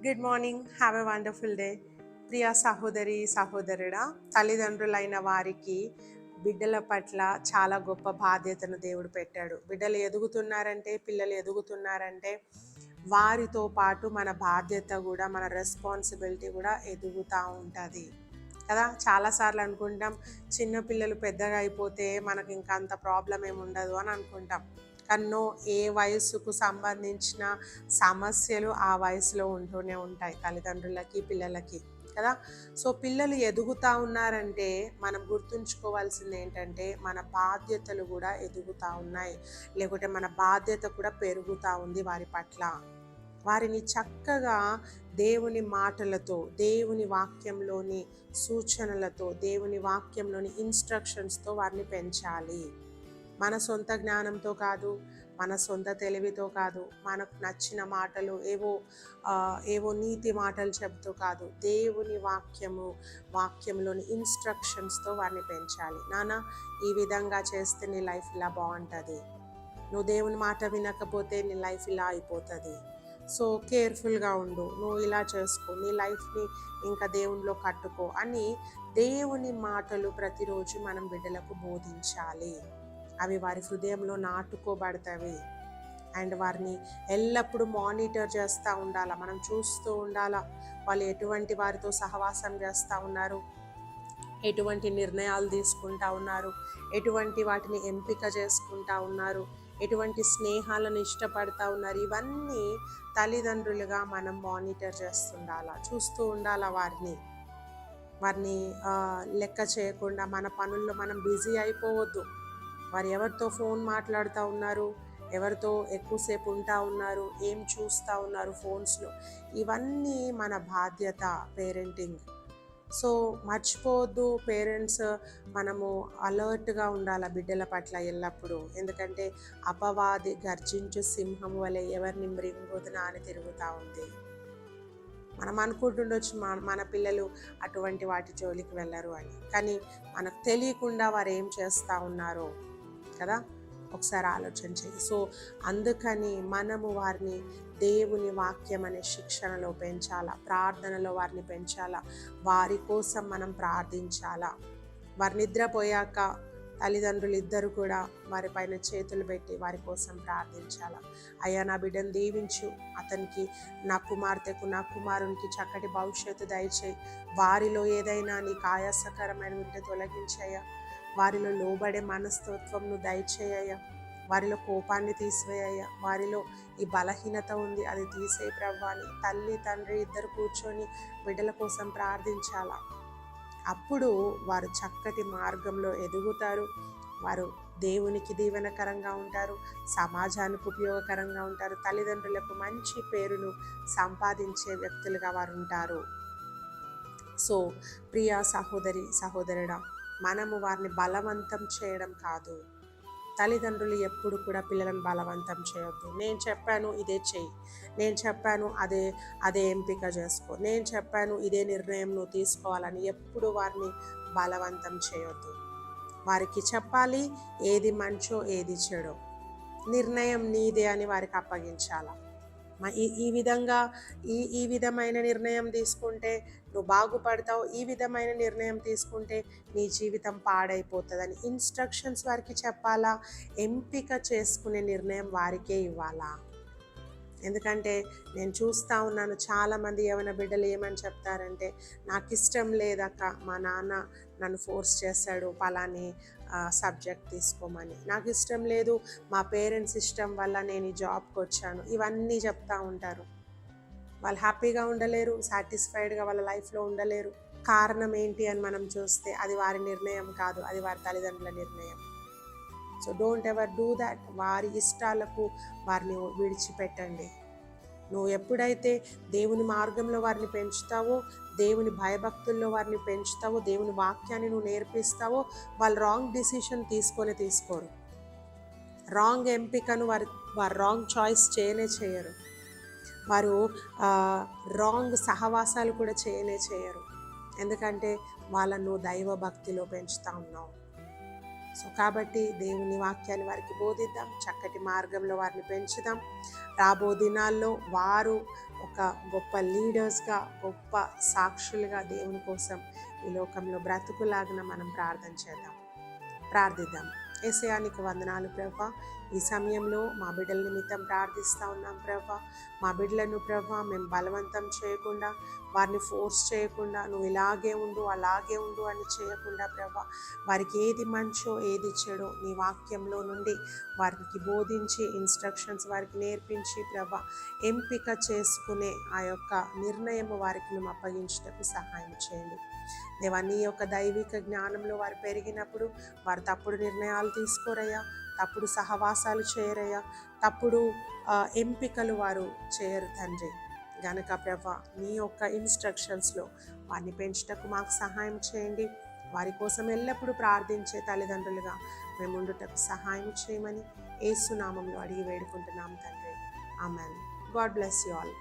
Good morning. Have a wonderful day. ప్రియ సహోదరి సహోదరుడా, తల్లిదండ్రులైన వారికి బిడ్డల పట్ల చాలా గొప్ప బాధ్యతను దేవుడు పెట్టాడు. బిడ్డలు ఎదుగుతున్నారంటే, పిల్లలు ఎదుగుతున్నారంటే వారితో పాటు మన బాధ్యత కూడా, మన రెస్పాన్సిబిలిటీ కూడా ఎదుగుతూ ఉంటుంది కదా. చాలాసార్లు అనుకుంటాం చిన్నపిల్లలు పెద్దగా అయిపోతే మనకి ఇంకా అంత ప్రాబ్లం ఏమి ఉండదు అని అనుకుంటాం. కన్నో ఏ వయసుకు సంబంధించిన సమస్యలు ఆ వయసులో ఉంటూనే ఉంటాయి తల్లిదండ్రులకి పిల్లలకి కదా. సో పిల్లలు ఎదుగుతూ ఉన్నారంటే మనం గుర్తుంచుకోవాల్సింది ఏంటంటే మన బాధ్యతలు కూడా ఎదుగుతూ ఉన్నాయి, లేకుంటే మన బాధ్యత కూడా పెరుగుతూ ఉంది వారి పట్ల. వారిని చక్కగా దేవుని మాటలతో, దేవుని వాక్యంలోని సూచనలతో, దేవుని వాక్యంలోని ఇన్స్ట్రక్షన్స్తో వారిని పెంచాలి. మన సొంత జ్ఞానంతో కాదు, మన సొంత తెలివితో కాదు, మనకు నచ్చిన మాటలు ఏవో నీతి మాటలు చెబుతూ కాదు, దేవుని వాక్యంలోని ఇన్స్ట్రక్షన్స్తో వారిని పెంచాలి. నాన్న, ఈ విధంగా చేస్తే నీ లైఫ్ ఇలా బాగుంటుంది, నువ్వు దేవుని మాట వినకపోతే నీ లైఫ్ ఇలా అయిపోతుంది, సో కేర్ఫుల్గా ఉండు, నువ్వు ఇలా చేసుకో, నీ లైఫ్ని ఇంకా దేవునిలో కట్టుకో అని దేవుని మాటలు ప్రతిరోజు మనం బిడ్డలకు బోధించాలి. అవి వారి హృదయంలో నాటుకోబడతాయి అండ్ వారిని ఎల్లప్పుడూ మానిటర్ చేస్తూ ఉండాలి. మనం చూస్తూ ఉండాలా వాళ్ళు ఎటువంటి వారితో సహవాసం చేస్తూ ఉన్నారు, ఎటువంటి నిర్ణయాలు తీసుకుంటా ఉన్నారు, ఎటువంటి వాటిని ఎంపిక చేసుకుంటా ఉన్నారు, ఎటువంటి స్నేహాలను ఇష్టపడతా ఉన్నారు. ఇవన్నీ తల్లిదండ్రులుగా మనం మానిటర్ చేస్తుండాలా, చూస్తూ ఉండాలా. వారిని లెక్క చేయకుండా మన పనుల్లో మనం బిజీ అయిపోవద్దు. వారు ఎవరితో ఫోన్ మాట్లాడుతూ ఉన్నారు, ఎవరితో ఎక్కువసేపు ఉంటా ఉన్నారు, ఏం చూస్తూ ఉన్నారు ఫోన్స్లో, ఇవన్నీ మన బాధ్యత పేరెంటింగ్. సో మర్చిపోవద్దు పేరెంట్స్, మనము అలర్ట్గా ఉండాలి బిడ్డల పట్ల ఎల్లప్పుడూ. ఎందుకంటే అపవాది గర్జించు సింహం వలె ఎవరిని మృంగుదునా అని తిరుగుతూ ఉంది. మనం అనుకుంటుండొచ్చు మన పిల్లలు అటువంటి వాటి జోలికి వెళ్ళరు అని, కానీ మనకు తెలియకుండా వారు ఏం చేస్తూ ఉన్నారో కదా, ఒకసారి ఆలోచన చేయి. సో అందుకని మనము వారిని దేవుని వాక్యం అనే శిక్షణలో పెంచాలా, ప్రార్థనలో వారిని పెంచాలా, వారి కోసం మనం ప్రార్థించాలా. వారి నిద్రపోయాక తల్లిదండ్రులు ఇద్దరు కూడా వారి పైన చేతులు పెట్టి వారి కోసం ప్రార్థించాలా. అయ్యా, నా బిడ్డను దీవించు, అతనికి, నా కుమార్తెకు, నా కుమారునికి చక్కటి భవిష్యత్తు దయచేయి, వారిలో ఏదైనా నీకు ఆయాసకరమైన ఉంటే తొలగించయ్యా, వారిలో లోబడే మనస్తత్వంను దయచేయ, వారిలో కోపాన్ని తీసివేయ, వారిలో ఈ బలహీనత ఉంది అది తీసేయి ప్రభువా అని తల్లి తండ్రి ఇద్దరు కూర్చొని బిడ్డల కోసం ప్రార్థించాలా. అప్పుడు వారు చక్కటి మార్గంలో ఎదుగుతారు, వారు దేవునికి దీవెనకరంగా ఉంటారు, సమాజానికి ఉపయోగకరంగా ఉంటారు, తల్లిదండ్రులకు మంచి పేరును సంపాదించే వ్యక్తులుగా వారు ఉంటారు. సో ప్రియ సహోదరి సహోదరుడా, మనము వారిని బలవంతం చేయడం కాదు. తల్లిదండ్రులు ఎప్పుడు కూడా పిల్లలను బలవంతం చేయొద్దు. నేను చెప్పాను ఇదే చెయ్యి, నేను చెప్పాను అదే ఎంపిక చేసుకో, నేను చెప్పాను ఇదే నిర్ణయం నువ్వు తీసుకోవాలని ఎప్పుడు వారిని బలవంతం చేయొద్దు. వారికి చెప్పాలి ఏది మంచో ఏది చెడో, నిర్ణయం నీదే అని వారికి అప్పగించాల. ఈ విధంగా ఈ విధమైన నిర్ణయం తీసుకుంటే నువ్వు బాగుపడతావు, ఈ విధమైన నిర్ణయం తీసుకుంటే నీ జీవితం పాడైపోతుందని ఇన్స్ట్రక్షన్స్ వారికి చెప్పాలా. ఎంపిక చేసుకునే నిర్ణయం వారికే ఇవ్వాలా. ఎందుకంటే నేను చూస్తూ ఉన్నాను చాలామంది యవన బిడ్డలు ఏమని చెప్తారంటే, నాకు ఇష్టం లేదక్క, మా నాన్న నన్ను ఫోర్స్ చేశాడు పలాని సబ్జెక్ట్ తీసుకోమని, నాకు ఇష్టం లేదు, మా పేరెంట్స్ ఇష్టం వల్ల నేను ఈ జాబ్కి వచ్చాను, ఇవన్నీ చెప్తూ ఉంటారు. వాళ్ళు హ్యాపీగా ఉండలేరు, సాటిస్ఫైడ్గా వాళ్ళ లైఫ్లో ఉండలేరు. కారణం ఏంటి అని మనం చూస్తే అది వారి నిర్ణయం కాదు, అది వారి తల్లిదండ్రుల నిర్ణయం. So don't ever do that. వారి ఇష్టాలకు వారిని విడిచిపెట్టండి. నువ్వు ఎప్పుడైతే దేవుని మార్గంలో వారిని పెంచుతావో, దేవుని భయభక్తుల్లో వారిని పెంచుతావో, దేవుని వాక్యాన్ని నువ్వు నేర్పిస్తావో, వాళ్ళు రాంగ్ డిసిషన్ తీసుకోరు, రాంగ్ ఎంపికను వారు రాంగ్ చాయిస్ చేయరు, వారు రాంగ్ సహవాసాలు కూడా చేయరు. ఎందుకంటే వాళ్ళను దైవ భక్తిలో పెంచుతూ ఉన్నావు. సో కాబట్టి దేవుని వాక్యాన్ని వారికి బోధిద్దాం, చక్కటి మార్గంలో వారిని పెంచుదాం. రాబో దినాల్లో వారు ఒక గొప్ప లీడర్స్గా, గొప్ప సాక్షులుగా దేవుని కోసం ఈ లోకంలో బ్రతుకులాగిన మనం ప్రార్థిద్దాం. యేసయ్యానికి వందనాలు ప్రభా. ఈ సమయంలో మా బిడ్డల నిమిత్తం ప్రార్థిస్తూ ఉన్నాం ప్రభా. మా బిడ్డలను ప్రభా మేము బలవంతం చేయకుండా, వారిని ఫోర్స్ చేయకుండా, నువ్వు ఇలాగే ఉండు అలాగే ఉండు అని చేయకుండా ప్రభా, వారికి ఏది మంచో ఏది చెడో నీ వాక్యంలో నుండి వారికి బోధించి ఇన్స్ట్రక్షన్స్ వారికి నేర్పించి ప్రభా, ఎంపిక చేసుకునే ఆ యొక్క నిర్ణయం వారికి మేము అప్పగించటకు సహాయం చేయండి దేవా. నీ యొక్క దైవిక జ్ఞానంలో వారు పెరిగినప్పుడు వారు తప్పుడు నిర్ణయాలు తీసుకోరయ్యా, తప్పుడు సహవాసాలు చేయరయ్యా, తప్పుడు ఎంపికలు వారు చేయరు తండ్రి. గనక ప్రభా నీ యొక్క ఇన్స్ట్రక్షన్స్లో వారిని పెంచుటకు మాకు సహాయం చేయండి. వారి కోసం ఎల్లప్పుడూ ప్రార్థించే తల్లిదండ్రులుగా మేము ఉండుటకు సహాయం చేయమని యేసు నామములో అడిగి వేడుకుంటున్నాం తండ్రి. Amen. God bless you all.